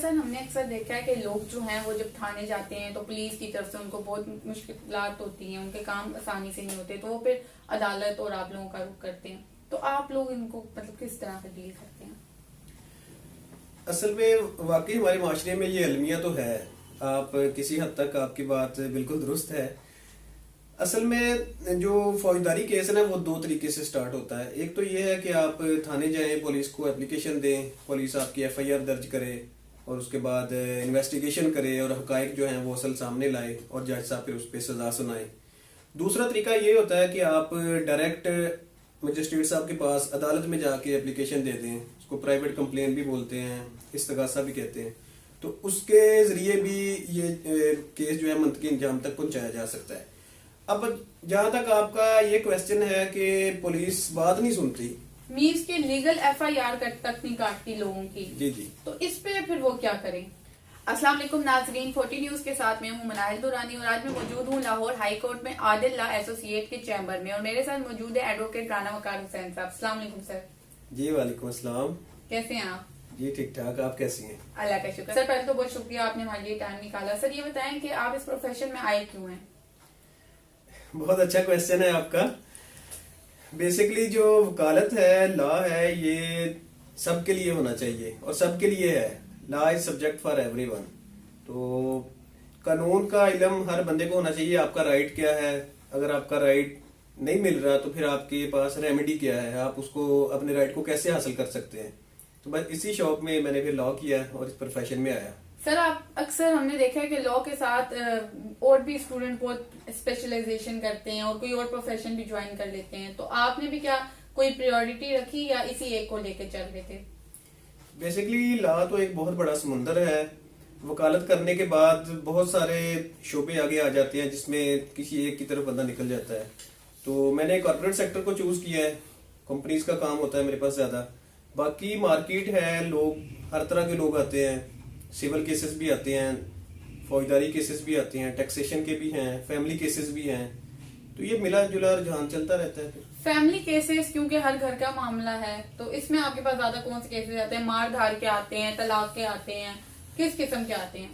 Sir हमने अक्सर देखा है कि लोग जो हैं वो जब थाने जाते हैं तो पुलिस की तरफ से उनको बहुत मुश्किलात होती हैं, उनके काम आसानी से नहीं होते, तो वो फिर अदालत और आप लोगों का रुख करते हैं। तो आप लोग इनको मतलब किस तरह से डील करते हैं? असल में वाकई हमारे माशरे में ये अलमिया तो है। आप किसी हद तक आपकी बात बिल्कुल दुरुस्त है। असल में जो फौजदारी केस है ना, वो दो तरीके से स्टार्ट होता है। एक तो ये है कि आप थाने जाएं, पुलिस को एप्लीकेशन दें, पुलिस आपकी एफआईआर दर्ज करे और उसके बाद इन्वेस्टिगेशन करे और हकाइक जो हैं वो असल सामने लाए और जज साहब फिर उस पर सजा सुनाए। दूसरा तरीका ये होता है कि आप डायरेक्ट मजिस्ट्रेट साहब के पास अदालत में जाके एप्लीकेशन दे दें। उसको प्राइवेट कंप्लेन भी बोलते हैं, इस्तगासा भी कहते हैं। तो उसके जरिए भी ये केस जो है मुंतकी अंजाम तक पहुंचाया जा सकता है। अब जहां तक आपका ये क्वेश्चन है कि पुलिस बात नहीं सुनती, मीन्स के लीगल एफआईआर तक नहीं काटती लोगों की, जी जी, तो इस पे फिर वो क्या करें? अस्सलाम वालेकुम नाजरीन, 40 न्यूज के साथ मैं हूं मनाहिल दुरानी और आज मैं मौजूद हूं लाहौर हाई कोर्ट में आदिल लॉ एसोसिएट के चैम्बर में और मेरे साथ मौजूद है एडवोकेट राना वकार हुसैन साहब। अस्सलाम वालेकुम सर। जी वालेकुम अस्सलाम। कैसे हैं आप? जी ठीक ठाक, आप कैसी हैं? अल्लाह का शुक्र। सर पहले तो बहुत शुक्रिया आपने हमारे लिए टाइम निकाला। सर ये बताएं कि आप इस प्रोफेशन में आए क्यों हैं? बहुत अच्छा क्वेश्चन है आपका। बेसिकली जो वकालत है, लॉ है, ये सबके लिए होना चाहिए और सबके लिए है। Law is subject for everyone. तो कानून का इल्म हर बंदे को होना चाहिए। आपका राइट क्या है, अगर आपका राइट नहीं मिल रहा तो फिर आपके पास रेमेडी क्या है, आप उसको अपने राइट को कैसे हासिल कर सकते हैं। तो बस इसी शौक में मैंने फिर लॉ किया और इस प्रोफेशन में आया। सर आप अक्सर हमने देखा है कि लॉ के साथ और भी स्टूडेंट बहुत स्पेशलाइजेशन करते हैं और कोई और प्रोफेशन भी ज्वाइन कर लेते हैं, तो आपने भी क्या कोई प्रायोरिटी रखी या इसी एक को लेकर चल रहे थे? बेसिकली लॉ तो एक बहुत बड़ा समुंदर है। वकालत करने के बाद बहुत सारे शोबे आगे आ जाते हैं जिसमें किसी एक की तरफ बंदा निकल जाता है। तो मैंने कॉर्पोरेट सेक्टर को चूज किया है। कंपनीज का काम होता है मेरे पास ज्यादा। बाकी मार्केट है, लोग हर तरह के लोग आते हैं। सिविल केसेस भी आते हैं, फौजदारी केसेस भी आते हैं, टैक्सेशन के भी हैं, फैमिली केसेस भी हैं। तो ये मिला जुला रुझान चलता रहता है। फैमिली केसेस क्योंकि हर घर का मामला है, तो इसमें आपके पास ज्यादा कौन से केसेस आते हैं? मार धार के आते हैं, तलाक के आते हैं, किस किस्म के आते हैं?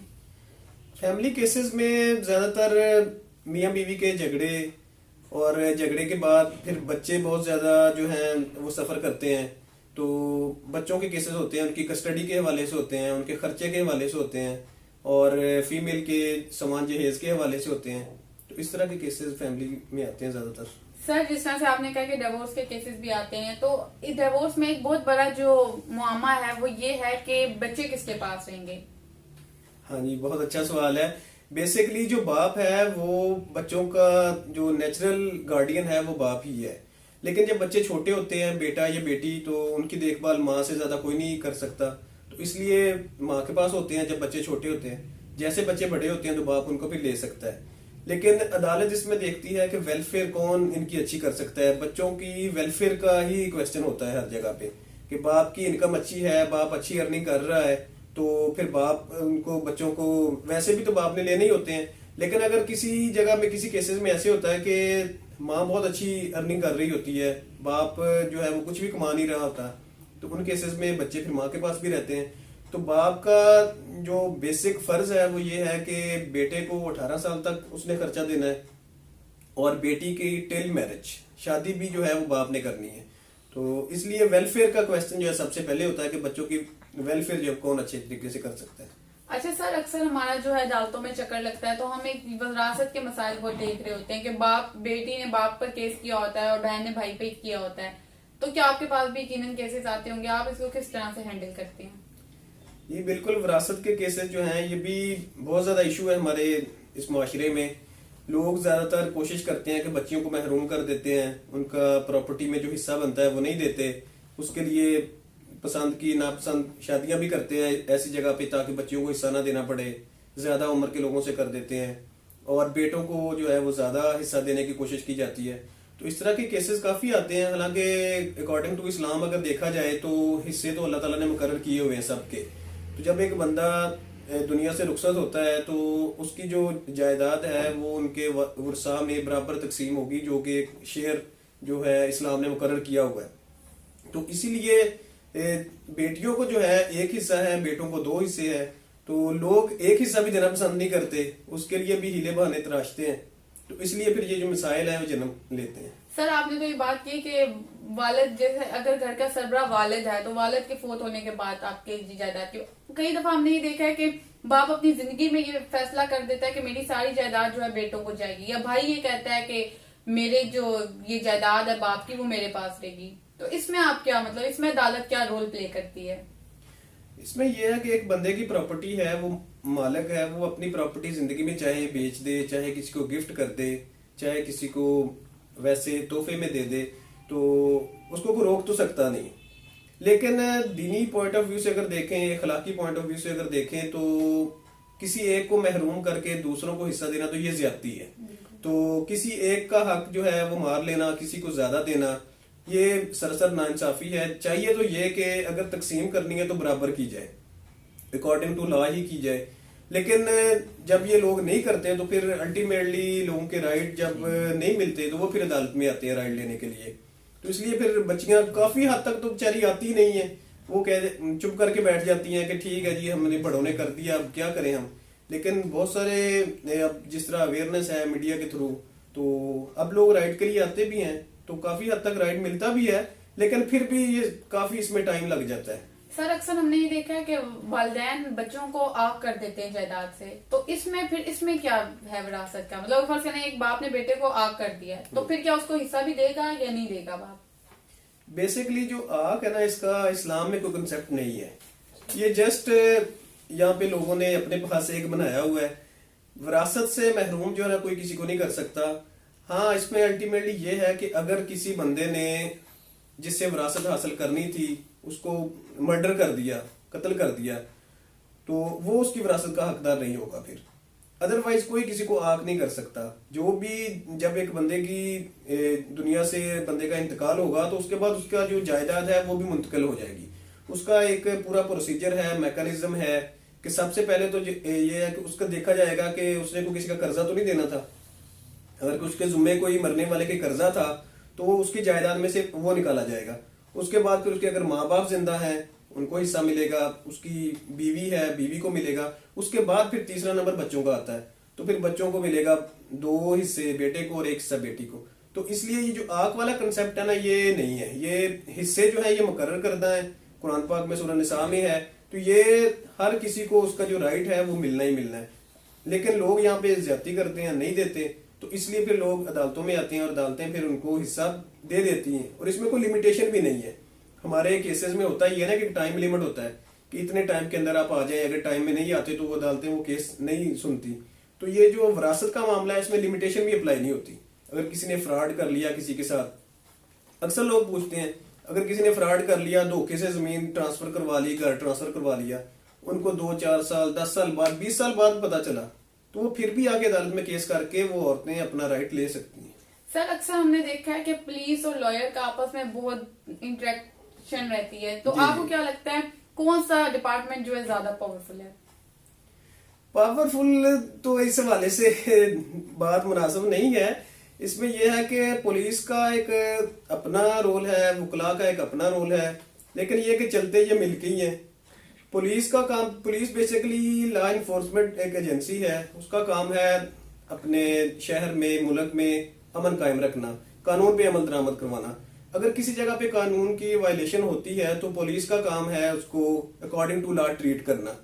फैमिली केसेस में ज्यादातर मियाँ बीवी के झगड़े और झगड़े के बाद फिर बच्चे बहुत ज्यादा जो हैं वो सफर करते हैं। तो बच्चों के केसेस होते हैं, उनकी कस्टडी के हवाले से होते हैं, उनके खर्चे के हवाले से होते हैं और फीमेल के सामान जहेज के हवाले से होते हैं। तो इस तरह के केसेस फैमिली में आते हैं ज्यादातर। सर जिस तरह से आपने कहा कि डिवोर्स के केसेस भी आते हैं, तो इस डिवोर्स में एक बहुत बड़ा जो मुआमा है वो ये है कि बच्चे किसके पास रहेंगे? हाँ जी, बहुत अच्छा सवाल है। बेसिकली जो बाप है वो बच्चों का जो नेचुरल गार्डियन है वो बाप ही है। लेकिन जब बच्चे छोटे होते हैं, बेटा या बेटी, तो उनकी देखभाल माँ से ज्यादा कोई नहीं कर सकता। तो इसलिए माँ के पास होते हैं जब बच्चे छोटे होते हैं। जैसे बच्चे बड़े होते हैं तो बाप उनको भी ले सकता है। लेकिन अदालत इसमें देखती है कि वेलफेयर कौन इनकी अच्छी कर सकता है। बच्चों की वेलफेयर का ही क्वेश्चन होता है हर जगह पे कि बाप की इनकम अच्छी है, बाप अच्छी अर्निंग कर रहा है, तो फिर बाप उनको बच्चों को वैसे भी तो बाप ने लेने ही होते हैं। लेकिन अगर किसी जगह में किसी केसेस में ऐसे होता है कि माँ बहुत अच्छी अर्निंग कर रही होती है, बाप जो है वो कुछ भी कमा नहीं रहा होता, तो उन केसेस में बच्चे फिर माँ के पास भी रहते हैं। तो बाप का जो बेसिक फर्ज है वो ये है कि बेटे को 18 साल तक उसने खर्चा देना है और बेटी की टिल मैरिज शादी भी जो है वो बाप ने करनी है। तो इसलिए वेलफेयर का क्वेश्चन जो है सबसे पहले होता है कि बच्चों की वेलफेयर जो कौन अच्छे तरीके से कर सकता है। अच्छा सर, अक्सर हमारा जो है अदालतों में चक्कर लगता है तो हम एक विरासत के मसाइल को देख रहे होते हैं कि बेटी ने बाप पर केस किया होता है और बहन ने भाई पे किया होता है, तो क्या आपके पास भी यकीनन केसेस आते होंगे? आप इसको किस तरह से हैंडल करते हैं? ये बिल्कुल विरासत के केसेस जो हैं ये भी बहुत ज्यादा इशू है हमारे इस माशरे में। लोग ज्यादातर कोशिश करते हैं कि बच्चियों को महरूम कर देते हैं, उनका प्रॉपर्टी में जो हिस्सा बनता है वो नहीं देते। उसके लिए पसंद की नापसंद शादियां भी करते हैं ऐसी जगह पे ताकि बच्चियों को हिस्सा ना देना पड़े, ज्यादा उम्र के लोगों से कर देते हैं और बेटों को जो है वो ज्यादा हिस्सा देने की कोशिश की जाती है। तो इस तरह के केसेस काफी आते हैं। हालांकि अकॉर्डिंग टू इस्लाम अगर देखा जाए तो हिस्से तो अल्लाह ताला ने मुकर्रर किए हुए हैं सबके। तो जब एक बंदा दुनिया से रुखसत होता है तो उसकी जो जायदाद है वो उनके वर्सा में बराबर तकसीम होगी, जो कि एक शेयर जो है इस्लाम ने मुकर्रर किया हुआ है। तो इसीलिए बेटियों को जो है एक हिस्सा है, बेटों को 2 हिस्से है तो लोग एक हिस्सा भी देना पसंद नहीं करते, उसके लिए भी हीले बहाने तराशते हैं, तो इसलिए फिर ये जो मिसाइल है वो जन्म लेते हैं। सर आपने तो ये बात की कि वालिद, जैसे अगर घर का सरबराह वालिद है तो वालिद के फोत होने के बाद आपके जायदाद की, कई दफा हमने ये देखा है कि बाप अपनी जिंदगी में ये फैसला कर देता है कि मेरी सारी जायदाद जो है बेटों को जाएगी, या भाई ये कहता है कि मेरे जो ये जायदाद है बाप की वो मेरे पास रहेगी। तो इसमें आप क्या मतलब, इसमें अदालत क्या रोल प्ले करती है? इसमें यह है कि एक बंदे की प्रॉपर्टी है, वो मालिक है, वो अपनी प्रॉपर्टी जिंदगी में चाहे बेच दे, चाहे किसी को गिफ्ट कर दे, चाहे किसी को वैसे तोहफे में दे दे, तो उसको कोई रोक तो सकता नहीं। लेकिन दीनी पॉइंट ऑफ व्यू से अगर देखें, अखलाकी पॉइंट ऑफ व्यू से अगर देखें, तो किसी एक को महरूम करके दूसरों को हिस्सा देना तो ये ज्यादती है। तो किसी एक का हक जो है वो मार लेना, किसी को ज्यादा देना, ये सरसर नाइंसाफी है। चाहिए तो ये कि अगर तकसीम करनी है तो बराबर की जाए, अकॉर्डिंग टू लॉ ही की जाए। लेकिन जब ये लोग नहीं करते तो फिर अल्टीमेटली लोगों के राइट जब नहीं मिलते तो वो फिर अदालत में आते हैं राइट लेने के लिए। तो इसलिए फिर बच्चियां काफी हद तक तो बेचारी आती नहीं है, वो चुप करके बैठ जाती हैं कि ठीक है जी हमने बड़ों ने कर दिया, अब क्या करें हम। लेकिन बहुत सारे अब जिस तरह अवेयरनेस है मीडिया के थ्रू, तो अब लोग राइट के लिए आते भी हैं, तो काफी हद तक राइट मिलता भी है, लेकिन फिर भी ये काफी इसमें टाइम लग जाता है। सर अक्सर हमने ये देखा है कि वालिदैन बच्चों को आग कर देते हैं जायदाद से, तो इसमें क्या है विरासत का मतलब? फर्ज करें एक बाप ने बेटे को आग कर दिया है, तो फिर क्या उसको हिस्सा भी देगा या नहीं देगा बाप? बेसिकली जो आग है ना, इसका इस्लाम में कोई कंसेप्ट नहीं है, ये जस्ट यहाँ पे लोगों ने अपने पास एक बनाया हुआ है। विरासत से महरूम जो है ना कोई किसी को नहीं कर सकता। हाँ, इसमें अल्टीमेटली ये है कि अगर किसी बंदे ने जिससे विरासत हासिल करनी थी उसको मर्डर कर दिया, कत्ल कर दिया, तो वो उसकी विरासत का हकदार नहीं होगा फिर। अदरवाइज कोई किसी को आग नहीं कर सकता। जो भी जब एक बंदे की दुनिया से बंदे का इंतकाल होगा तो उसके बाद उसका जो जायदाद है वो भी मुंतकिल हो जाएगी। उसका एक पूरा प्रोसीजर है, मैकेनिज्म है कि सबसे पहले तो ये है कि उसका देखा जाएगा कि उसने को किसी का कर्जा तो नहीं देना था। अगर उसके जुम्मे कोई मरने वाले के कर्जा था तो वो उसकी जायदाद में से वो निकाला जाएगा। उसके बाद फिर उसके अगर माँ बाप जिंदा हैं उनको हिस्सा मिलेगा, उसकी बीवी है बीवी को मिलेगा। उसके बाद फिर तीसरा नंबर बच्चों का आता है, तो फिर बच्चों को मिलेगा 2 हिस्से, बेटे को और 1 हिस्सा बेटी को। तो इसलिए ये जो आग वाला कंसेप्ट है ना, ये नहीं है। ये हिस्से जो है ये मुकर्रर करना है, कुरान पाक में सूरह निसा में है। तो ये हर किसी को उसका जो राइट है वो मिलना ही मिलना है। लेकिन लोग यहाँ पे ज्यादती करते हैं, नहीं देते, तो इसलिए फिर लोग अदालतों में आते हैं और अदालतें फिर उनको हिस्सा दे देती हैं। और इसमें कोई लिमिटेशन भी नहीं है। हमारे केसेस में होता ही है ना कि टाइम लिमिट होता है कि इतने टाइम के अंदर आप आ जाए, अगर टाइम में नहीं आते तो वो अदालतें वो केस नहीं सुनती। तो ये जो विरासत का मामला है इसमें लिमिटेशन भी अप्लाई नहीं होती। अगर किसी ने फ्रॉड कर लिया किसी के साथ, अक्सर लोग पूछते हैं, अगर किसी ने फ्रॉड कर लिया, धोखे से जमीन ट्रांसफर करवा ली, घर ट्रांसफर करवा लिया, उनको 2-4 साल 10 साल बाद 20 साल बाद पता चला, तो वो फिर भी आगे अदालत में केस करके वो औरतें अपना राइट ले सकती हैं। सर अक्सर हमने देखा है कि पुलिस और लॉयर का आपस में बहुत इंटरेक्शन रहती है, तो आपको क्या लगता है कौन सा डिपार्टमेंट जो है ज्यादा पावरफुल है? पावरफुल तो इस हवाले से बात मुनासिब नहीं है। इसमें यह है कि पुलिस का एक अपना रोल है, वकला का एक अपना रोल है, लेकिन ये कि चलते ये मिलके ही है। पुलिस का काम, पुलिस बेसिकली लॉ इन्फोर्समेंट एक एजेंसी है, उसका काम है अपने शहर में, मुल्क में अमन कायम रखना, कानून पे अमल दरामद करवाना। अगर किसी जगह पे कानून की वायलेशन होती है तो पुलिस का काम है उसको अकॉर्डिंग टू लॉ ट्रीट करना,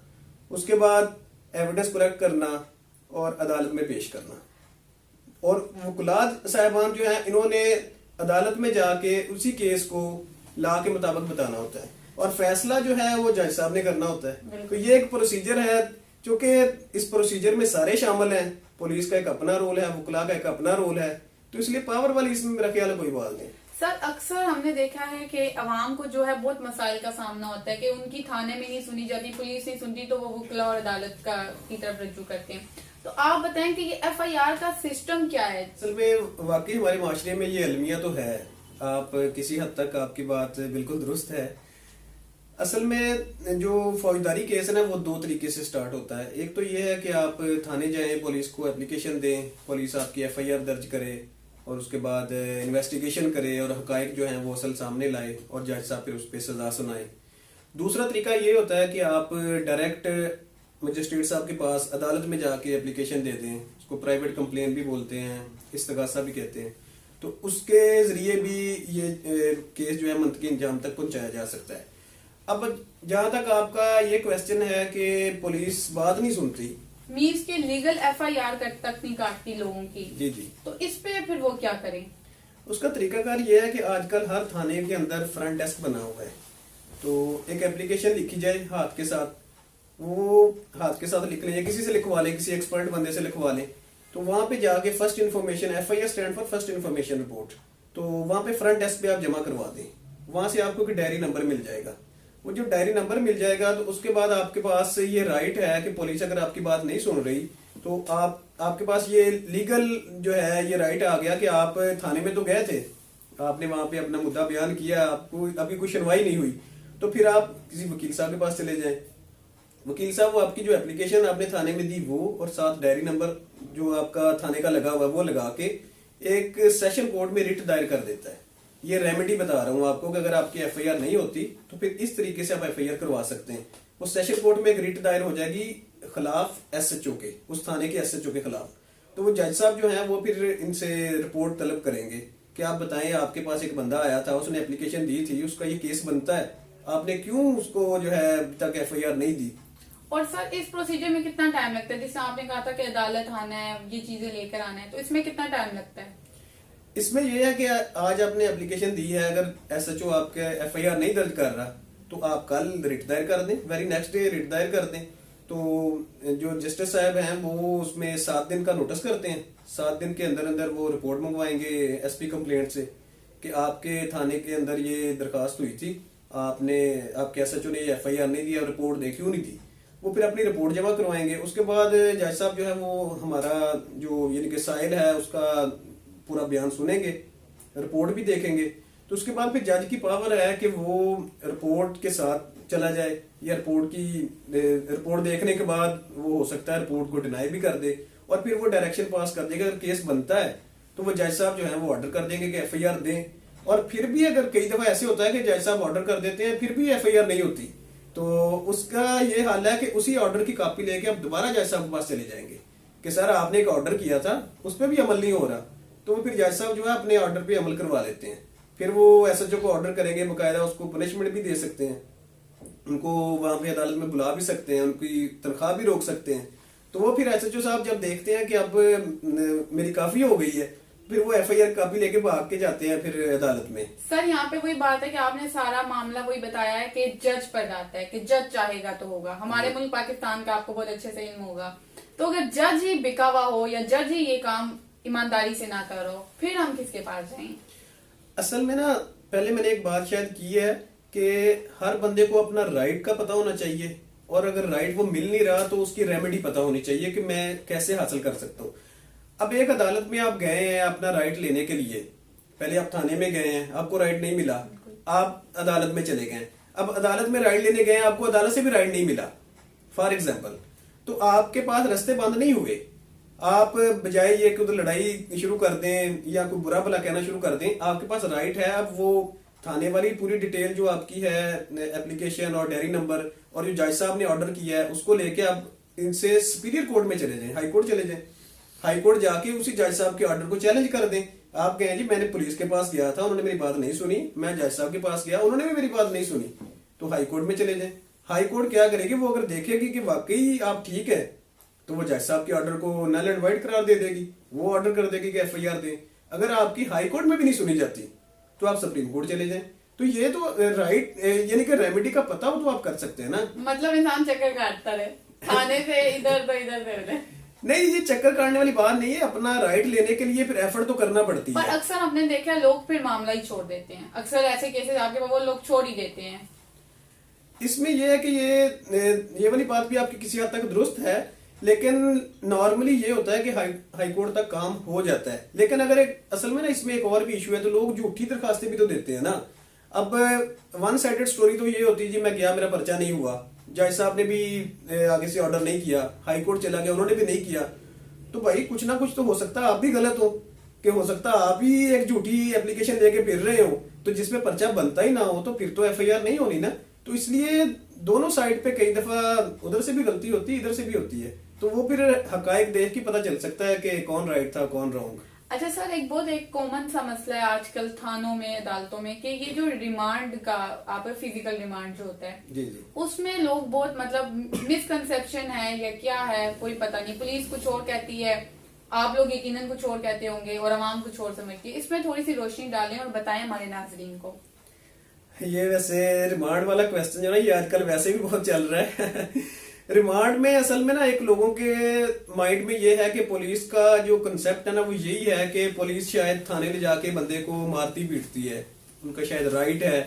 उसके बाद एविडेंस कलेक्ट करना और अदालत में पेश करना। और वकलात साहिबान जो है इन्होंने अदालत में जाके उसी केस को लॉ के मुताबिक बताना होता है और फैसला जो है वो जज साहब ने करना होता है। तो ये एक प्रोसीजर है, क्योंकि इस प्रोसीजर में सारे शामिल हैं। पुलिस का एक अपना रोल है, वकला का एक अपना रोल है, तो इसलिए पावर वाली इसमें मेरा ख्याल है कोई बात नहीं। सर अक्सर हमने देखा है कि अवाम को जो है बहुत मसाइल का सामना होता है कि उनकी थाने में नहीं सुनी जाती, पुलिस नहीं सुनती, तो वो वकला और अदालत की तरफ रज्जू करते हैं। तो आप बताएं कि ये FIR का सिस्टम क्या है? असल में वाकई हमारे माशरे में ये अलमिया तो है, आप किसी हद तक आपकी बात बिल्कुल दुरुस्त है। असल में जो फौजदारी केस है ना वो 2 तरीके से स्टार्ट होता है। एक तो ये है कि आप थाने जाएं, पुलिस को एप्लीकेशन दें, पुलिस आपकी FIR दर्ज करे और उसके बाद इन्वेस्टिगेशन करे और हकायक जो हैं वो असल सामने लाए और जज साहब फिर उस पर सजा सुनाए। दूसरा तरीका ये होता है कि आप डायरेक्ट मजिस्ट्रेट साहब के पास अदालत में जाके एप्लीकेशन दे दें, उसको प्राइवेट कंप्लेन भी बोलते हैं, इस्तगासा भी कहते हैं, तो उसके जरिए भी ये केस जो है मुंतकी अंजाम तक पहुंचाया जा सकता है। अब जहां तक आपका ये क्वेश्चन है कि पुलिस बात नहीं सुनती, मीन्स के लीगल FIR तक नहीं काटती लोगों की, जी जी, तो इस पे फिर वो क्या करें? उसका तरीकाकार ये है कि आजकल हर थाने के अंदर फ्रंट डेस्क बना हुआ है, तो एक एप्लीकेशन लिखी जाए हाथ के साथ, वो हाथ के साथ लिख लें या किसी से लिखवा लें, किसी एक्सपर्ट बंदे से लिखवा लें, तो वहां पे जाके first information, FIR stand for first information report, तो वहां पे फ्रंट डेस्क पे आप जमा करवा दें, वहां से आपको एक डायरी नंबर मिल जाएगा। वो जो डायरी नंबर मिल जाएगा तो उसके बाद आपके पास ये राइट है कि पुलिस अगर आपकी बात नहीं सुन रही तो आपके पास ये लीगल जो है ये राइट आ गया कि आप थाने में तो गए थे, आपने वहां पे अपना मुद्दा बयान किया, आपको अभी कोई सुनवाई नहीं हुई, तो फिर आप किसी वकील साहब के पास चले जाएं। वकील साहब वो आपकी जो एप्लीकेशन आपने थाने में दी वो और साथ डायरी नंबर जो आपका थाने का लगा हुआ है वो लगा के एक सेशन कोर्ट में रिट दायर कर देता है। ये रेमेडी बता रहा हूँ आपको कि अगर आपकी FIR नहीं होती तो फिर इस तरीके से आप FIR करवा सकते हैं। वो सेशन कोर्ट में एक रिट दायर हो जाएगी खिलाफ SHO के, उस थाने के SHO के खिलाफ, तो वो जज साहब जो है वो फिर इनसे रिपोर्ट तलब करेंगे कि आप बताएं आपके पास एक बंदा आया था, उसने एप्लीकेशन दी थी, उसका ये केस बनता है, आपने क्यों उसको जो है अभी तक FIR नहीं दी। और सर इस प्रोसीजर में कितना टाइम लगता है? जैसे आपने कहा था कि अदालत आना है, ये चीजें लेकर आना है, तो इसमें कितना टाइम लगता है? इसमें यह है कि आज आपने एप्लीकेशन दी है, अगर SHO आपके FIR नहीं दर्ज कर रहा तो आप कल रिट दायर कर दें, वेरी नेक्स्ट डे रिट दायर कर दें, तो जो जस्टिस साहब हैं वो उसमें 7 दिन का नोटिस करते हैं, 7 दिन के अंदर अंदर वो रिपोर्ट मंगवाएंगे SP कंप्लेंट से कि आपके थाने के अंदर ये दरखास्त हुई थी, आपके SHO ने ये FIR नहीं दिया, रिपोर्ट दे क्यों नहीं दी, वो फिर अपनी रिपोर्ट जमा करवाएंगे। उसके बाद जज साहब जो है वो हमारा जो यानी कि साइल है उसका पूरा बयान सुनेंगे, रिपोर्ट भी देखेंगे, तो उसके बाद फिर जज की पावर है कि वो रिपोर्ट के साथ चला जाए या रिपोर्ट देखने के बाद वो हो सकता है रिपोर्ट को डिनाई भी कर दे और फिर वो डायरेक्शन पास कर देगा। अगर केस बनता है तो वो जज साहब जो है वो ऑर्डर कर देंगे कि FIR दें, और फिर भी अगर कई दफा ऐसे होता है कि जज साहब ऑर्डर कर देते हैं फिर भी FIR नहीं होती, तो उसका ये हाल है कि उसी ऑर्डर की कॉपी लेके आप दोबारा जज साहब के पास चले जाएंगे कि सर आपने एक ऑर्डर किया था उस पर भी अमल नहीं हो रहा, तो फिर जज साहब जो है अपने ऑर्डर पे अमल करवा लेते हैं। फिर वो SHO को ऑर्डर करेंगे, बकायदा उसको पनिशमेंट भी दे सकते हैं, उनको वहां पे अदालत में बुला भी सकते हैं, उनकी तनख्वाह भी रोक सकते हैं। तो वो फिर SHO साहब जब देखते हैं कि अब मेरी काफी हो गई है, फिर वो FIR कापी लेके भाग के जाते हैं फिर अदालत में। सर यहाँ पे वही बात है कि आपने सारा मामला वही बताया है कि जज पर जाता है कि जज चाहेगा तो होगा। हमारे मुल्क पाकिस्तान का आपको बहुत अच्छे से इल्म होगा, तो अगर जज ही बिका हुआ हो या जज ही ये काम ईमानदारी से ना करो फिर हम किसके पास जाएं? असल में ना पहले मैंने एक बात शायद की है कि हर बंदे को अपना राइट का पता होना चाहिए, और अगर राइट वो मिल नहीं रहा तो उसकी रेमेडी पता होनी चाहिए कि मैं कैसे हासिल कर सकता हूँ। अब एक अदालत में आप गए हैं अपना राइट लेने के लिए, पहले आप थाने में गए हैं, आपको राइट नहीं मिला, आप अदालत में चले गए, अब अदालत में राइट लेने गए, आपको अदालत से भी राइट नहीं मिला फॉर एग्जाम्पल, तो आपके पास रास्ते बंद नहीं हुए। आप बजाय ये कि उधर लड़ाई शुरू कर दें या कोई बुरा भला कहना शुरू कर दें, आपके पास राइट है, अब वो थाने वाली पूरी डिटेल जो आपकी है एप्लीकेशन और डायरी नंबर और जो जज साहब ने ऑर्डर किया है उसको लेके आप इनसे सुपीरियर कोर्ट में चले जाएं, हाई कोर्ट चले जाएं, हाई कोर्ट जाके उसी जज साहब के ऑर्डर को चैलेंज कर दें। आप कहें जी मैंने पुलिस के पास गया था, उन्होंने मेरी बात नहीं सुनी, मैं जज साहब के पास गया, उन्होंने भी मेरी बात नहीं सुनी, तो हाई कोर्ट में चले जाएं। हाई कोर्ट क्या करेगी, वो अगर देखेगी कि वाकई आप ठीक है तो वो जज साहब के ऑर्डर को नल एंड वाइड करार दे देगी, वो ऑर्डर कर देगी कि FIR दें। अगर आपकी हाई कोर्ट में भी नहीं सुनी जाती तो आप सुप्रीम कोर्ट चले जाएं। तो ये तो राइट यानी कि रेमेडी का पता हो तो आप कर सकते हैं ना। मतलब इंसान चक्कर काटता रहे थाने से इधर तो इधर से उधर। नहीं, ये चक्कर काटने वाली बात नहीं है, अपना राइट लेने के लिए फिर एफर्ट तो करना पड़ती पर है। अक्सर हमने देखा है लोग फिर मामला ही छोड़ देते हैं, अक्सर ऐसे केसेस आपके पास वो लोग छोड़ ही देते हैं। इसमें यह है कि ये वाली बात भी आपकी किसी हद तक दुरुस्त है, लेकिन नॉर्मली ये होता है कि हाई कोर्ट तक काम हो जाता है। लेकिन अगर असल में ना इसमें एक और भी इशू है, तो लोग झूठी दरखास्तें भी तो देते हैं ना। अब वन साइडेड स्टोरी तो ये होती है जी मैं गया मेरा पर्चा नहीं हुआ, जज साहब ने भी आगे से ऑर्डर नहीं किया, हाई कोर्ट चला गया उन्होंने भी नहीं किया, तो भाई कुछ ना कुछ तो हो सकता है आप भी गलत हो, कि हो सकता है आप ही एक झूठी एप्लीकेशन लेके फिर रहे हो, तो जिसमें पर्चा बनता ही ना हो तो फिर तो FIR नहीं होनी ना। तो इसलिए दोनों साइड पे कई दफा उधर से भी गलती होती है, इधर से भी होती है, तो वो फिर हकायक देख के पता चल सकता है कि कौन राइट था कौन रॉन्ग। अच्छा सर, एक कॉमन सा मसला है आजकल थानों में, अदालतों में, कि ये जो रिमांड का आप फिजिकल रिमांड जो होता है, जी जी, उसमें लोग बहुत मतलब मिसकंसेप्शन है या क्या है कोई पता नहीं। पुलिस कुछ और कहती है, आप लोग यकीनन कुछ और कहते होंगे और आवाम कुछ और समझती है। इसमें थोड़ी सी रोशनी डालें और बताएं हमारे नाजरीन को। ये वैसे रिमांड वाला क्वेश्चन जो ना ये आजकल वैसे भी बहुत चल रहा है। रिमांड में असल में ना एक लोगों के माइंड में ये है कि पुलिस का जो कंसेप्ट है ना वो यही है कि पुलिस शायद थाने ले जाके बंदे को मारती पीटती है, उनका शायद राइट है,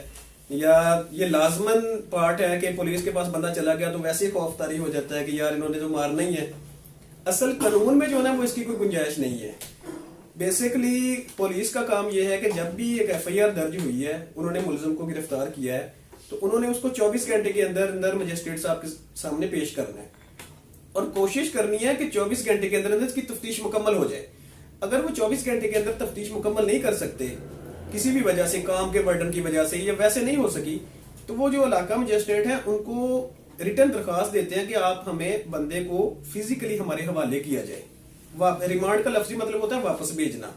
या ये लाजमन पार्ट है कि पुलिस के पास बंदा चला गया तो वैसे ही खौफतारी हो जाता है कि यार इन्होंने तो मारना ही है। असल कानून में जो है ना वो इसकी कोई गुंजाइश नहीं है। बेसिकली पुलिस का काम यह है कि जब भी एक एफआईआर दर्ज हुई है, उन्होंने मुलजिम को गिरफ्तार किया है, तो उन्होंने उसको 24 घंटे के अंदर अंदर मजिस्ट्रेट साहब के सामने पेश करना है और कोशिश करनी है कि 24 घंटे के अंदर अंदर इसकी तफ्तीश मुकम्मल हो जाए। अगर वो 24 घंटे के अंदर तफ्तीश मुकम्मल नहीं कर सकते, किसी भी वजह से, काम के बर्डन की वजह से या वैसे नहीं हो सकी, तो वो जो इलाका मजिस्ट्रेट है उनको रिटर्न दरखास्त देते हैं कि आप हमें बंदे को फिजिकली हमारे हवाले किया जाए। रिमांड का लफ्जी मतलब होता है वापस भेजना,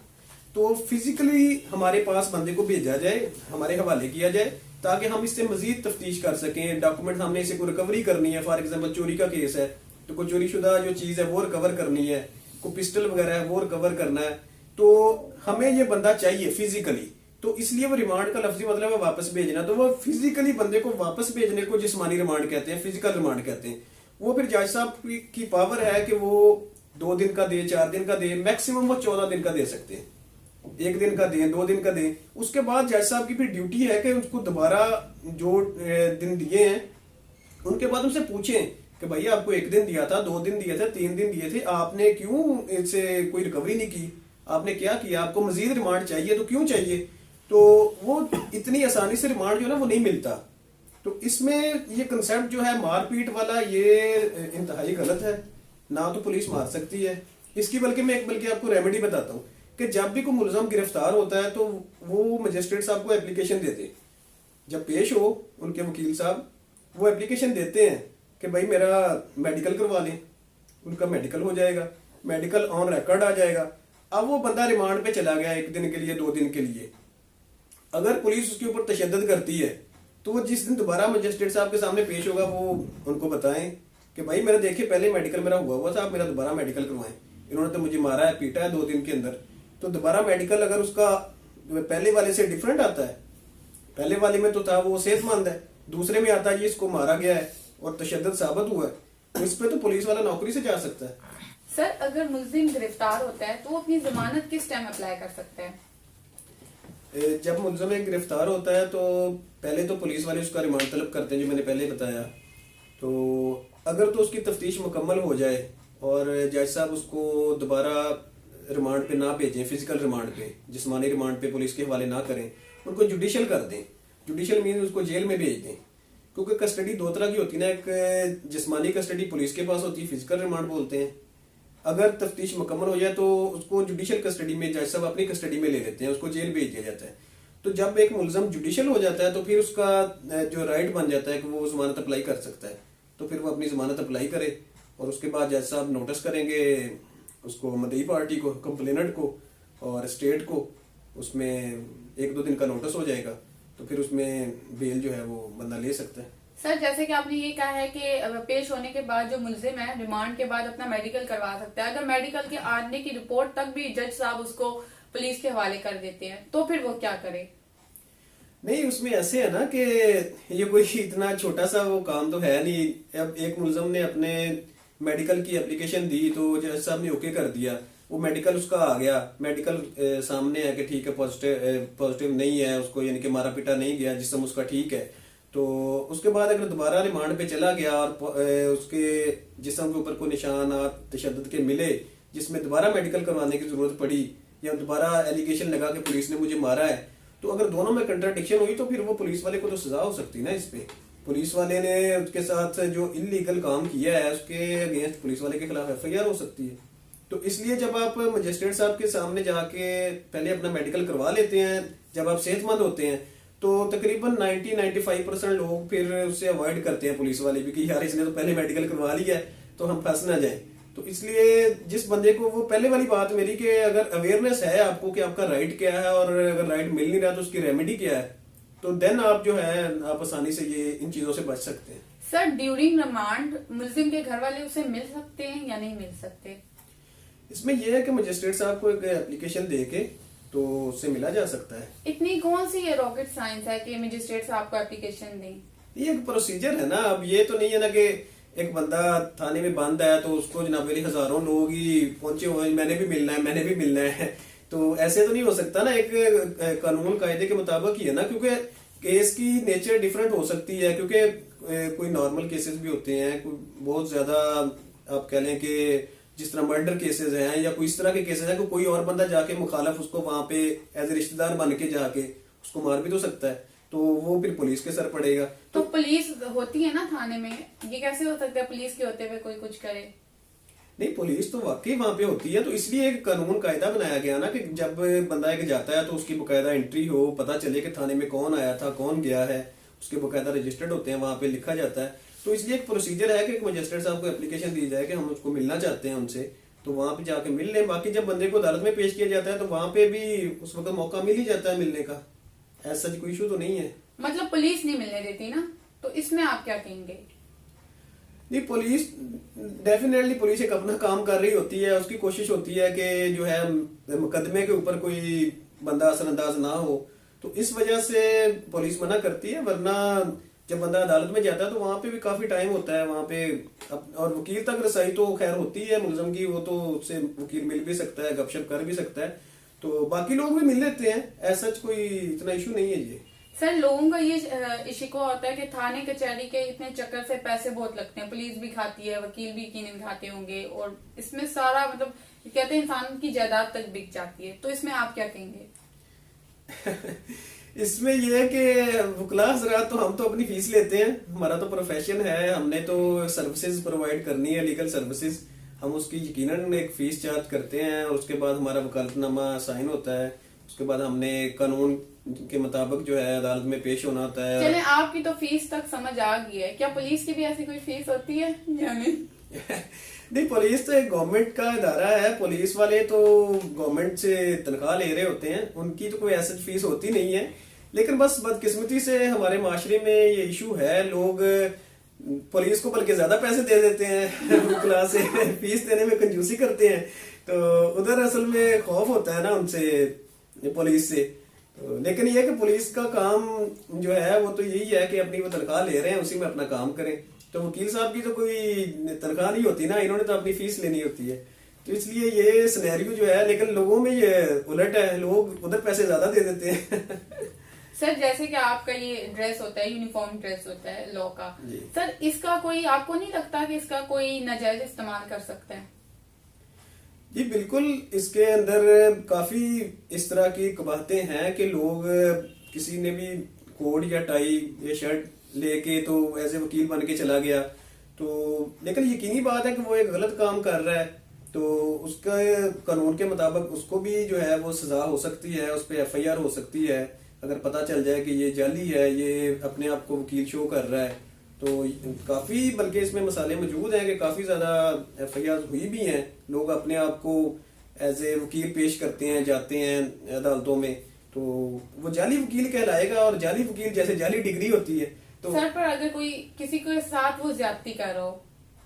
तो फिजिकली हमारे पास बंदे को भेजा जाए, हमारे हवाले किया जाए, ताकि हम इससे मजीद तफ्तीश कर सकें। डॉक्यूमेंट हमने इसे कोई रिकवरी करनी है, फॉर एग्जाम्पल चोरी का केस है तो कोई चोरी शुदा जो चीज है वो रिकवर करनी है, कोई पिस्टल वगैरह है वो रिकवर करना है, तो हमें ये बंदा चाहिए फिजिकली। तो इसलिए वो रिमांड का लफ्जी मतलब है वापस भेजना। तो वो फिजिकली बंदे को वापस भेजने को जिस्मानी रिमांड कहते हैं, फिजिकल रिमांड कहते हैं। वो फिर जज साहब की पावर है कि वो 2 दिन का दे, 4 दिन का दे, मैक्सिमम वो 14 दिन का दे सकते हैं। 1 दिन का दें, 2 दिन का दें। उसके बाद जज साहब की फिर ड्यूटी है कि उसको दोबारा जो दिन दिए हैं उनके बाद उनसे पूछें कि भैया आपको 1 दिन दिया था, 2 दिन दिए थे, 3 दिन दिए थे, आपने क्यों इससे कोई रिकवरी नहीं की, आपने क्या किया, आपको मजीद रिमांड चाहिए तो क्यों चाहिए। तो वो इतनी आसानी से रिमांड जो है ना वो नहीं मिलता। तो इसमें ये कंसेप्ट जो है मारपीट वाला, ये इंतहाई गलत है। ना तो पुलिस मार सकती है इसकी, बल्कि मैं आपको रेमेडी बताता हूँ कि जब भी कोई मुलजम गिरफ्तार होता है तो वो मजिस्ट्रेट साहब को एप्लीकेशन देते, जब पेश हो उनके वकील साहब वो एप्लीकेशन देते हैं कि भाई मेरा मेडिकल करवा लें, उनका मेडिकल हो जाएगा, मेडिकल ऑन रिकॉर्ड आ जाएगा। अब वो बंदा रिमांड पे चला गया 1 दिन के लिए, 2 दिन के लिए, अगर पुलिस उसके ऊपर तशद्दुद करती है तो वो जिस दिन दोबारा मजिस्ट्रेट साहब के सामने पेश होगा वो उनको बताएं कि भाई मेरा देखिए पहले मेडिकल मेरा हुआ था, आप मेरा दोबारा मेडिकल करवाएं, इन्होंने तो मुझे मारा है, पीटा है 2 दिन के अंदर। तो दोबारा मेडिकल अगर उसका पहले वाले से डिफरेंट आता है, पहले वाले में तो था वो सेहतमंद है, दूसरे में आता है ये इसको मारा गया है और तशद्दुद साबित हुआ है, तो इस पे तो पुलिस वाला नौकरी से जा सकता है। सर अगर मुलजिम गिरफ्तार होता है तो वो अपनी जमानत किस टाइम अप्लाई कर सकता है? जब मुलजिम गिरफ्तार होता है तो पहले तो पुलिस वाले उसका रिमांड तलब करते हैं, जो मैंने पहले बताया। तो अगर तो उसकी तफ्तीश मुकम्मल हो जाए और जज साहब उसको दोबारा रिमांड पे ना भेजें, फिजिकल रिमांड पे, जिस्मानी रिमांड पे पुलिस के हवाले ना करें, उनको जुडिशियल कर दें। जुडिशियल मीन उसको जेल में भेज दें, क्योंकि कस्टडी 2 तरह की होती है ना, एक जिस्मानी कस्टडी पुलिस के पास होती है, फिजिकल रिमांड बोलते हैं। अगर तफ्तीश मुकम्मल हो जाए तो उसको जुडिशियल कस्टडी में जज साहब अपनी कस्टडी में ले लेते हैं, उसको जेल भेज दिया जाता है। तो जब एक मुलजम जुडिशियल हो जाता है तो फिर उसका जो राइट बन जाता है कि वो जमानत अप्लाई कर सकता है, तो फिर वो अपनी जमानत अप्लाई करे और उसके बाद जज साहब नोटिस करेंगे उसको, मदई पार्टी को, कंप्लेनेंट को और स्टेट को, उसमें 1-2 दिन का नोटिस हो जाएगा, तो फिर उसमें बेल जो है वो बंदा ले सकता है। सर जैसे कि आपने ये कहा है कि पेश होने के बाद जो मुलजिम है रिमांड के बाद अपना मेडिकल करवा सकता है, अगर मेडिकल के आने की रिपोर्ट तक भी जज साहब उसको पुलिस के हवाले कर देते हैं तो फिर वो क्या करे? नहीं, उसमें ऐसे है ना कि ये कोई इतना छोटा सा वो काम तो है नहीं। अब एक मुलजम ने अपने मेडिकल की एप्लीकेशन दी तो जज साहब ने ओके कर दिया, वो मेडिकल उसका आ गया, मेडिकल सामने है कि ठीक है पॉजिटिव नहीं है, उसको यानी कि मारा पीटा नहीं गया, जिस्म उसका ठीक है। तो उसके बाद अगर दोबारा रिमांड पे चला गया और उसके जिस्म के ऊपर कोई निशानात तशद्दुद के मिले जिसमें दोबारा मेडिकल करवाने की जरूरत पड़ी या दोबारा एलिगेशन लगा कि पुलिस ने मुझे मारा है, तो अगर दोनों में कंट्राडिक्शन हुई तो फिर वो पुलिस वाले को तो सजा हो सकती है ना। इस पे पुलिस वाले ने उसके साथ जो इलीगल काम किया है उसके अगेंस्ट पुलिस वाले के खिलाफ एफआईआर हो सकती है। तो इसलिए जब आप मजिस्ट्रेट साहब के सामने जाके पहले अपना मेडिकल करवा लेते हैं, जब आप सेहतमंद होते हैं, तो तकरीबन 90-95% लोग फिर उससे अवॉइड करते हैं, पुलिस वाले भी, कि यार इसने तो पहले मेडिकल करवा लिया है तो हम फंस ना जाए। तो इसलिए जिस बंदे को, वो पहले वाली बात मेरी कि अगर अवेयरनेस है आपको कि आपका राइट क्या है और अगर राइट मिल नहीं रहा तो उसकी रेमेडी क्या है, तो देन आप जो है आप आसानी से ये इन चीजों से बच सकते हैं। सर ड्यूरिंग रिमांड मुलजिम के घर वाले उसे मिल सकते हैं या नहीं मिल सकते? इसमें यह है कि मजिस्ट्रेट साहब को एक एप्लीकेशन दे के तो उससे मिला जा सकता है। इतनी कौन सी ये रॉकेट साइंस है कि मजिस्ट्रेट साहब को एप्लीकेशन दें? ये एक प्रोसीजर है ना। अब ये तो नहीं है ना कि एक बंदा थाने में बंद है तो उसको जनाब मेरी हजारों लोग ही पहुंचे हुए हैं, मैंने भी मिलना है, मैंने भी मिलना है। तो ऐसे तो नहीं हो सकता ना, एक कानून कायदे के मुताबिक ही है ना, क्योंकि केस की नेचर डिफरेंट हो सकती है। क्योंकि कोई नॉर्मल केसेस भी होते हैं, कोई बहुत ज्यादा आप कह लें कि जिस तरह मर्डर केसेस हैं या कोई इस तरह के केसेस हैं कि कोई और बंदा जाके मुखालफ उसको वहां पे एज ए रिश्तेदार बन के जाके उसको मार भी तो सकता है, तो वो फिर पुलिस के सर पड़ेगा। तो पुलिस होती है ना थाने में, ये कैसे हो सकता है पुलिस के होते हुए कोई कुछ करे? नहीं, पुलिस तो वाकई वहां पे होती है, तो इसलिए एक कानून कायदा बनाया गया ना कि जब बंदा एक जाता है तो उसकी बकायदा एंट्री हो, पता चले कि थाने में कौन आया था कौन गया है, उसके बकायदा रजिस्टर्ड होते हैं, वहां पे लिखा जाता है। तो इसलिए एक प्रोसीजर है कि एक मजिस्ट्रेट साहब को एप्लीकेशन दी जाए कि हम उसको मिलना चाहते हैं उनसे, तो वहां पे जाके मिल लें। बाकी जब बंदे को अदालत में पेश किया जाता है तो वहां पे भी उस वक्त मौका मिल ही जाता है मिलने का, ऐसा कोई इशू तो नहीं है। मतलब पुलिस नहीं मिलने देती ना, तो इसमें आप क्या कहेंगे? नहीं, पुलिस डेफिनेटली पुलिस एक अपना काम कर रही होती है, उसकी कोशिश होती है कि जो है मुकदमे के ऊपर कोई बंदा असरअंदाज ना हो, तो इस वजह से पुलिस मना करती है। वरना जब बंदा अदालत में जाता है तो वहां पे भी काफी टाइम होता है वहां पे, और वकील तक रसाई तो खैर होती है मुलजम की, वो तो उससे वकील मिल भी सकता है, गपशप कर भी सकता है, तो बाकी लोग भी मिल लेते हैं, ऐसा कोई इतना इशू नहीं है ये। सर लोगों का ये शिकवा होता है कि थाने कचहरी के इतने चक्कर से पैसे बहुत लगते हैं, पुलिस भी खाती है, वकील भी यकीनन खाते होंगे, और इसमें सारा मतलब कहते हैं इंसान की जायदाद तक बिक जाती है, तो इसमें आप क्या कहेंगे? इसमें यह है कि वकला हजरात तो हम तो अपनी फीस लेते हैं, हमारा तो प्रोफेशन है, हमने तो सर्विसेज प्रोवाइड करनी है, लीगल सर्विसेज, हम उसकी यकीनन एक फीस चार्ज करते हैं, और उसके बाद हमारा वकालतनामा साइन होता है, उसके बाद हमने कानून के मुताबिक जो है अदालत में पेश होना होता है। चले आपकी तो फीस तक समझ आ गई है, क्या पुलिस की भी ऐसी कोई फीस होती है या नहीं? नहीं, पुलिस तो एक गवर्नमेंट का इदारा है, पुलिस वाले तो गवर्नमेंट से तनख्वाह ले रहे होते हैं, उनकी तो कोई ऐसी फीस होती नहीं है। लेकिन बस बदकिस्मती से हमारे माशरे में ये इशू है, लोग पुलिस को बल्कि ज्यादा पैसे दे देते हैं वकला से, फीस देने में कंजूसी करते हैं, तो उधर असल में खौफ होता है ना उनसे, पुलिस से। तो लेकिन ये कि पुलिस का काम जो है वो तो यही है कि अपनी वो तनख्वाह ले रहे हैं, उसी में अपना काम करें। तो वकील साहब की तो कोई तनख्वाह नहीं होती ना, इन्होंने तो अपनी फीस लेनी होती है, तो इसलिए ये सिनेरियो जो है, लेकिन लोगों में ये उलट है, लोग उधर पैसे ज्यादा दे देते हैं। सर जैसे कि आपका ये ड्रेस होता है, यूनिफॉर्म ड्रेस होता है लॉ का, सर इसका कोई आपको नहीं लगता कि इसका कोई नाजायज इस्तेमाल कर सकता है? जी बिल्कुल, इसके अंदर काफी इस तरह की कबाहतें हैं कि लोग किसी ने भी कोट या टाई या शर्ट लेके तो ऐसे वकील बन के चला गया, तो लेकिन यकीनी बात है कि वो एक गलत काम कर रहा है, तो उसका कानून के मुताबिक उसको भी जो है वो सजा हो सकती है, उस पर FIR हो सकती है अगर पता चल जाए कि ये जाली है, ये अपने आप को वकील शो कर रहा है। तो काफी बल्कि इसमें मसाले मौजूद हैं कि काफी ज्यादा FIR हुई भी हैं, लोग अपने आप को एज ए वकील पेश करते हैं, जाते हैं अदालतों में, तो वो जाली वकील कहलाएगा, और जाली वकील जैसे जाली डिग्री होती है। तो सर पर अगर कोई किसी के साथ वो ज्यादती कर रहा हो,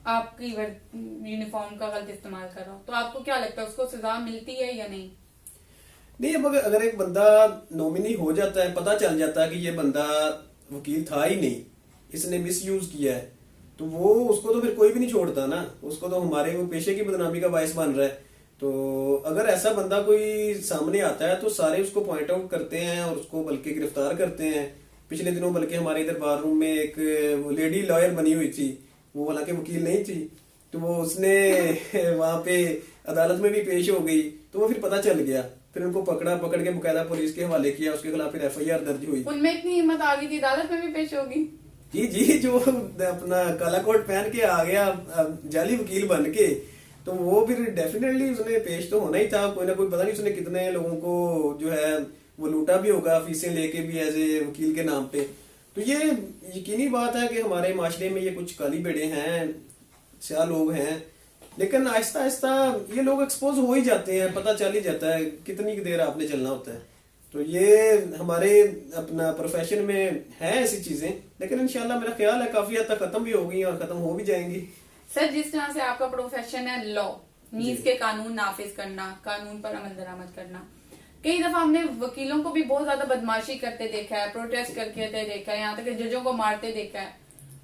आपकी यूनिफॉर्म का गलत इस्तेमाल कर रहा हो, तो आपको क्या लगता है उसको सजा मिलती है या नहीं? नहीं, अब अगर एक बंदा नॉमिनी हो जाता है, पता चल जाता है कि ये बंदा वकील था ही नहीं, इसने मिसयूज किया है, तो वो उसको तो फिर कोई भी नहीं छोड़ता ना, उसको तो हमारे वो पेशे की बदनामी का बायस बन रहा है। तो अगर ऐसा बंदा कोई सामने आता है तो सारे उसको पॉइंट आउट करते हैं और उसको बल्कि गिरफ्तार करते हैं। पिछले दिनों बल्कि हमारे इधर बार रूम में एक लेडी लॉयर बनी हुई थी, वो हालांकि वकील नहीं थी, तो वो उसने वहां पे अदालत में भी पेश हो गई, तो वो फिर पता चल गया, फिर उनको पकड़ के मुकायदा पुलिस के हवाले किया, उसके खिलाफ फिर FIR दर्ज हुई। उनमें इतनी हिम्मत आ गई थी, अदालत में भी पेश होगी? जी, जो अपना काला कोट पहन के आ गया जाली वकील बन के, तो वो फिर डेफिनेटली उसने पेश तो होना ही था, कोई ना कोई, पता नहीं उसने कितने लोगों को जो है वो लूटा भी होगा फीसें लेके भी एज ए वकील के नाम पे। तो ये यकीनी बात है कि हमारे माशरे में ये कुछ काली बेड़े हैं, स्याह लोग हैं, लेकिन आहिस्ता आहिस्ता ये लोग एक्सपोज हो ही जाते हैं, पता चल ही जाता है कितनी देर आपने चलना होता है। तो ये हमारे अपना प्रोफेशन में है ऐसी चीजें, लेकिन इंशाल्लाह मेरा ख्याल है काफी हद तक खत्म भी हो गई और खत्म हो भी जाएंगी। सर, जिस तरह से आपका प्रोफेशन है लॉ, नीज के कानून नाफिज करना, कानून पर अमल दरामद करना, कई दफा हमने वकीलों को भी बहुत ज्यादा बदमाशी करते देखा है, प्रोटेस्ट करके देखा है, यहाँ तक कि जजों को मारते देखा है।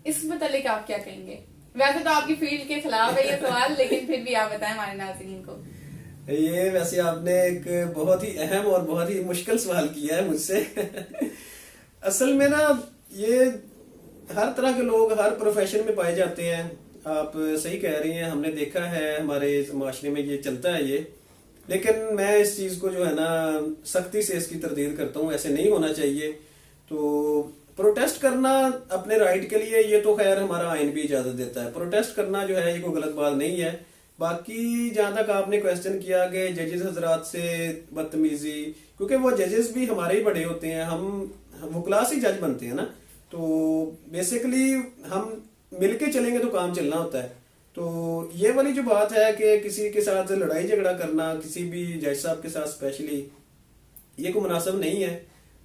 इस मतलब आप क्या कहेंगे? वैसे तो आपकी फील्ड के खिलाफ है ये सवाल, लेकिन फिर भी आप बताएं हमारे नाज़रीन को। ये वैसे आपने एक बहुत ही अहम और बहुत ही मुश्किल सवाल किया है मुझसे। असल में ना ये हर तरह के लोग हर प्रोफेशन में पाए जाते हैं। आप सही कह रही हैं, हमने देखा है हमारे माशरे में ये चलता है ये। लेकिन मैं इस चीज को जो है ना सख्ती से इसकी तरदीद करता हूँ, ऐसे नहीं होना चाहिए। तो प्रोटेस्ट करना अपने राइट के लिए, ये तो खैर हमारा आइन भी इजाजत देता है। प्रोटेस्ट करना जो है ये कोई गलत बात नहीं है। बाकी जहां तक आपने क्वेश्चन किया कि जजेस हजरात से बदतमीजी, क्योंकि वो जजेस भी हमारे ही बड़े होते हैं, हम वो क्लास ही जज बनते हैं ना। तो बेसिकली हम मिलके चलेंगे तो काम चलना होता है। तो ये वाली जो बात है कि किसी के साथ लड़ाई झगड़ा करना, किसी भी जज साहब के साथ स्पेशली, ये कोई मुनासिब नहीं है।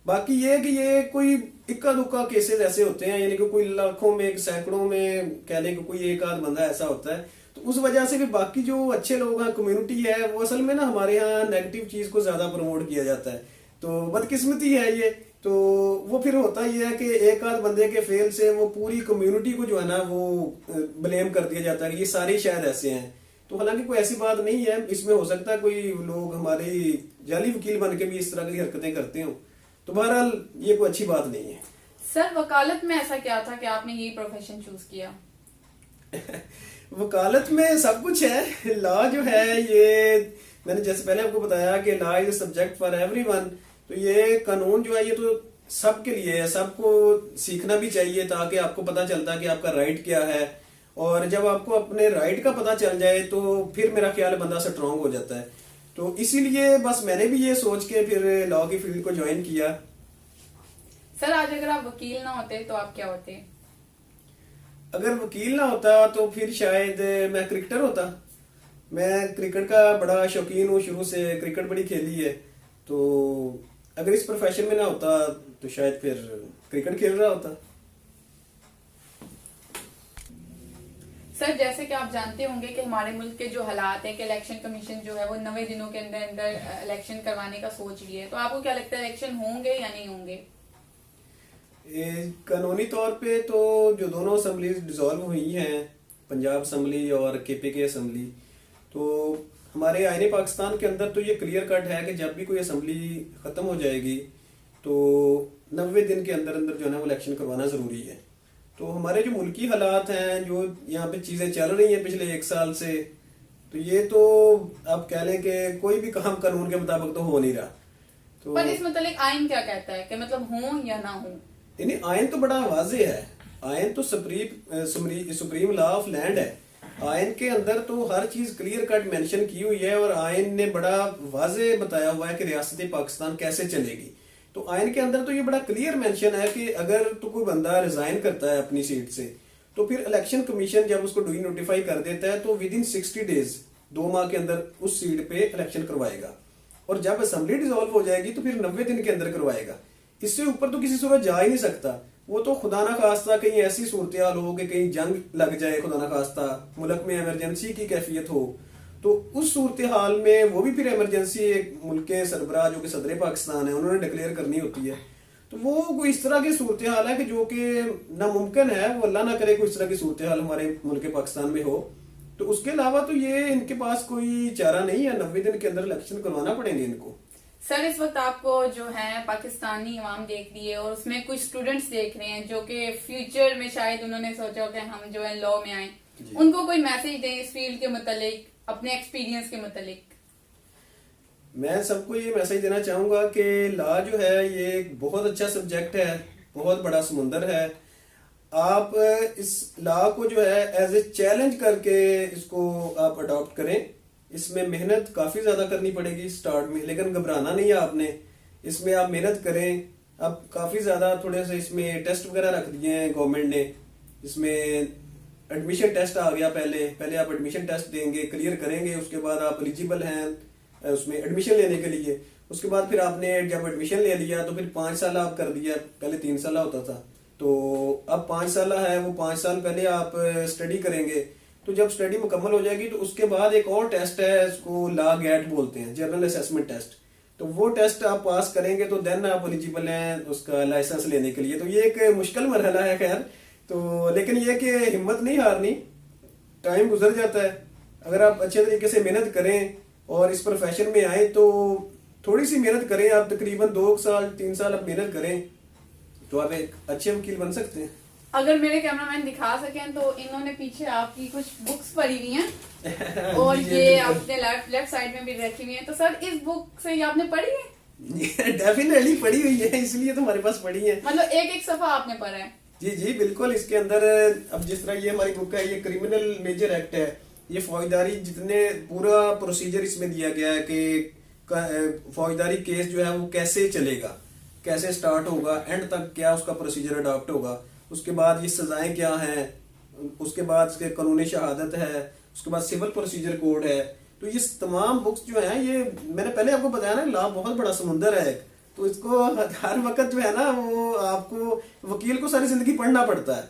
बाकी ये है कि ये कोई इक्का दुक्का केसेस ऐसे होते हैं, यानी कि कोई लाखों में सैकड़ों में कह लें कि कोई एक आध बंदा ऐसा होता है। तो उस वजह से भी बाकी जो अच्छे लोग हैं, कम्युनिटी है, वो असल में ना हमारे यहाँ नेगेटिव चीज को ज्यादा प्रमोट किया जाता है। तो बदकिस्मती है ये। तो वो फिर होता ही है कि एक आध बंदे के फेल से वो पूरी कम्युनिटी को जो है ना वो ब्लेम कर दिया जाता है कि ये सारे शायद ऐसे हैं। तो हालांकि कोई ऐसी बात नहीं है, इसमें हो सकता है कोई लोग हमारे जाली वकील बन के भी इस तरह की हरकतें करते हो। तो बहरहाल ये कोई अच्छी बात नहीं है। सर, वकालत में ऐसा क्या था कि आपने ये प्रोफेशन चूज किया? वकालत में सब कुछ है। लॉ जो है ये मैंने जैसे पहले आपको बताया कि law is subject for everyone. तो ये कानून जो है ये तो सबके लिए है, सबको सीखना भी चाहिए ताकि आपको पता चलता है कि आपका राइट क्या है। और जब आपको अपने राइट का पता चल जाए तो फिर मेरा ख्याल है बंदा स्ट्रांग हो जाता है। तो इसीलिए बस मैंने भी ये सोच के फिर लॉ की फील्ड को ज्वाइन किया। सर, आज अगर आप वकील ना होते तो आप क्या होते? अगर वकील ना होता तो फिर शायद मैं क्रिकेटर होता। मैं क्रिकेट का बड़ा शौकीन हूँ, शुरू से क्रिकेट बड़ी खेली है। तो अगर इस प्रोफेशन में ना होता तो शायद फिर क्रिकेट खेल रहा होता। सर, जैसे कि आप जानते होंगे कि हमारे मुल्क के जो हालात हैं कि इलेक्शन कमीशन जो है वो 90 दिनों के अंदर अंदर इलेक्शन करवाने का सोच रही है। तो आपको क्या लगता है इलेक्शन होंगे या नहीं होंगे? कानूनी तौर पे तो जो दोनों असम्बलीज डिसॉल्व हुई हैं, पंजाब असम्बली और केपीके असम्बली, तो हमारे आईने पाकिस्तान के अंदर तो ये क्लियर कट है कि जब भी कोई असम्बली खत्म हो जाएगी तो 90 दिन के अंदर अंदर जो है ना वो इलेक्शन करवाना जरूरी है। तो हमारे जो मुल्की हालात हैं, जो यहाँ पे चीजें चल रही हैं पिछले 1 साल से, तो ये तो आप कह लें कि कोई भी काम कानून के मुताबिक तो हो नहीं रहा। तो पर इस मतलब आइन क्या कहता है कि मतलब हो या ना हो? यानी आयन तो बड़ा वाजे है। आयन तो सुप्रीम लॉ ऑफ लैंड है। आयन के अंदर तो हर चीज क्लियर कट मेंशन की हुई है और आयन ने बड़ा वाजे बताया हुआ है कि रियासत पाकिस्तान कैसे चलेगी। तो आयन के अंदर तो ये बड़ा क्लियर मेंशन है कि अगर तो कोई बंदा रिजाइन करता है अपनी सीट से तो फिर इलेक्शन कमीशन जब उसको डी नोटिफाई कर देता है तो विद इन 60 डेज, 2 माह के अंदर उस सीट पे इलेक्शन करवाएगा। और जब असेंबली डिसॉल्व हो जाएगी तो फिर 90 दिन के अंदर करवाएगा। इससे ऊपर तो किसी सूरत जा ही नहीं सकता। वो तो खुदा ना खास्ता कहीं ऐसी सूरत हाल हो कि कहीं जंग लग जाए, खुदा ना खास्ता मुल्क में इमरजेंसी की कैफियत हो, तो उस सूरत हाल में वो भी फिर इमरजेंसी एक मुल्क के सरबराह जो कि सदर पाकिस्तान है उन्होंने डिक्लेयर करनी होती है। तो वो कोई इस तरह की सूरत हाल है कि जो कि नामुमकिन है, वो अल्लाह ना करे कोई इस तरह की सूरत हाल हमारे मुल्क पाकिस्तान में हो। तो उसके अलावा तो ये इनके पास कोई चारा नहीं है, 90 दिन के अंदर इलेक्शन करवाना पड़ेंगे इनको। सर, इस वक्त आपको जो है पाकिस्तानी अवाम देख रही है और उसमें कुछ स्टूडेंट्स देख रहे हैं जो कि फ्यूचर में शायद उन्होंने सोचा कि हम जो है लॉ में आए, उनको कोई मैसेज दें इस फील्ड के मुतालिक, अपने एक्सपीरियंस के मुतालिक। मैं सबको ये मैसेज देना चाहूंगा कि लॉ जो है ये एक बहुत अच्छा सब्जेक्ट है, बहुत बड़ा समुंदर है। आप इस लॉ को जो है एज ए चैलेंज करके इसको आप अडॉप्ट करें। इसमें मेहनत काफी ज्यादा करनी पड़ेगी स्टार्ट में, लेकिन घबराना नहीं है आपने। इसमें आप मेहनत करें। अब काफी ज्यादा थोड़े से इसमें टेस्ट वगैरह रख दिए हैं गवर्नमेंट ने। इसमें एडमिशन टेस्ट आ गया। पहले पहले आप एडमिशन टेस्ट देंगे, क्लियर करेंगे, उसके बाद आप एलिजिबल हैं उसमें एडमिशन लेने के लिए। उसके बाद फिर आपने जब एडमिशन ले लिया तो फिर 5 साल आप कर दिया, पहले 3 साल होता था, तो अब 5 साल है। वो 5 साल पहले आप स्टडी करेंगे। तो जब स्टडी मुकम्मल हो जाएगी तो उसके बाद एक और टेस्ट है, उसको ला गैट बोलते हैं, जनरल असेसमेंट टेस्ट। तो वो टेस्ट आप पास करेंगे तो देन आप एलिजिबल हैं उसका लाइसेंस लेने के लिए। तो ये एक मुश्किल मरहला है खैर, तो लेकिन ये कि हिम्मत नहीं हारनी, टाइम गुजर जाता है। अगर आप अच्छे तरीके से मेहनत करें और इस प्रोफेशन में आए तो थोड़ी सी मेहनत करें, आप तकरीबन 2 साल 3 साल आप मेहनत करें तो आप एक अच्छे वकील बन सकते हैं। अगर मेरे कैमरामैन दिखा सकें तो इन्होंने पीछे आपकी कुछ बुक्स पढ़ी हुई हैं और ये आपने लेफ्ट साइड में भी रखी हुई है। तो सर इस बुक से ये आपने पढ़ी है? डेफिनेटली पढ़ी हुई है, इसलिए तो हमारे पास पढ़ी है। मतलब एक एक सफा आपने पढ़ा है? जी जी बिल्कुल। इसके अंदर अब जिस तरह ये हमारी बुक है, ये क्रिमिनल मेजर एक्ट है, ये फौजदारी जितने पूरा प्रोसीजर इसमें दिया गया है कि फौजदारी केस जो है वो कैसे चलेगा, कैसे स्टार्ट होगा, एंड तक क्या उसका प्रोसीजर अडॉप्ट होगा, उसके बाद ये सजाएं क्या हैं, उसके बाद इसके कानूनी शहादत है, उसके बाद सिविल प्रोसीजर कोड है। तो ये तमाम बुक्स जो हैं, ये मैंने पहले आपको बताया ना, लॉ बहुत बड़ा समुंदर है। तो इसको हर वक्त जो है ना वो आपको वकील को सारी जिंदगी पढ़ना पड़ता है,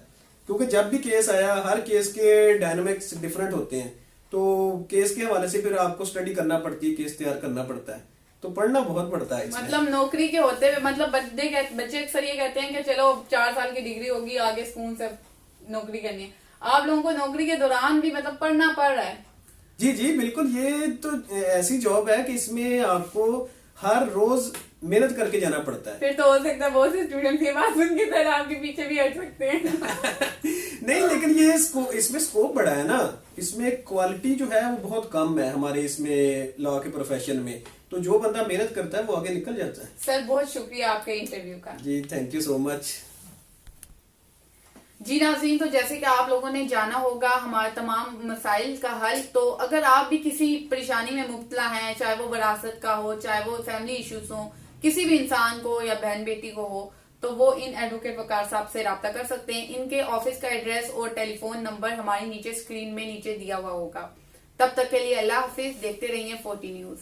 क्योंकि जब भी केस आया हर केस के डायनामिक्स डिफरेंट होते हैं। तो केस के हवाले से फिर आपको स्टडी करना पड़ती है, केस तैयार करना पड़ता है, तो पढ़ना बहुत पड़ता है इसमें। मतलब नौकरी के होते हुए, मतलब बच्चे अक्सर ये कहते हैं कि चलो 4 साल की डिग्री होगी, आगे सुकून से नौकरी करनी है। आप लोगों को नौकरी के दौरान भी मतलब पढ़ना पड़ रहा है? जी जी बिल्कुल। ये तो ऐसी जॉब है कि इसमें आपको हर रोज मेहनत करके जाना पड़ता है। फिर तो हो सकता है बहुत से स्टूडेंट की बात सुन के सर आपके पीछे भी हट सकते हैं। नहीं, लेकिन ये इसमें स्कोप बड़ा है ना, इसमें क्वालिटी जो है वो बहुत कम है हमारे इसमें लॉ के प्रोफेशन में। तो जो बंदा मेहनत करता है वो आगे निकल जाता है। सर बहुत शुक्रिया आपके इंटरव्यू का। जी थैंक यू सो मच। जी नाज़रीन, तो जैसे कि आप लोगों ने जाना होगा हमारे तमाम मसाइल का हल। तो अगर आप भी किसी परेशानी में मुब्तला हैं, चाहे वो विरासत का हो, चाहे वो फैमिली इश्यूज हो, किसी भी इंसान को या बहन बेटी को हो, तो वो इन एडवोकेट वकार साहब से राब्ता कर सकते हैं। इनके ऑफिस का एड्रेस और टेलीफोन नंबर हमारे नीचे स्क्रीन में नीचे दिया हुआ होगा। तब तक के लिए अल्लाह हाफिज। देखते रहिए 40 न्यूज।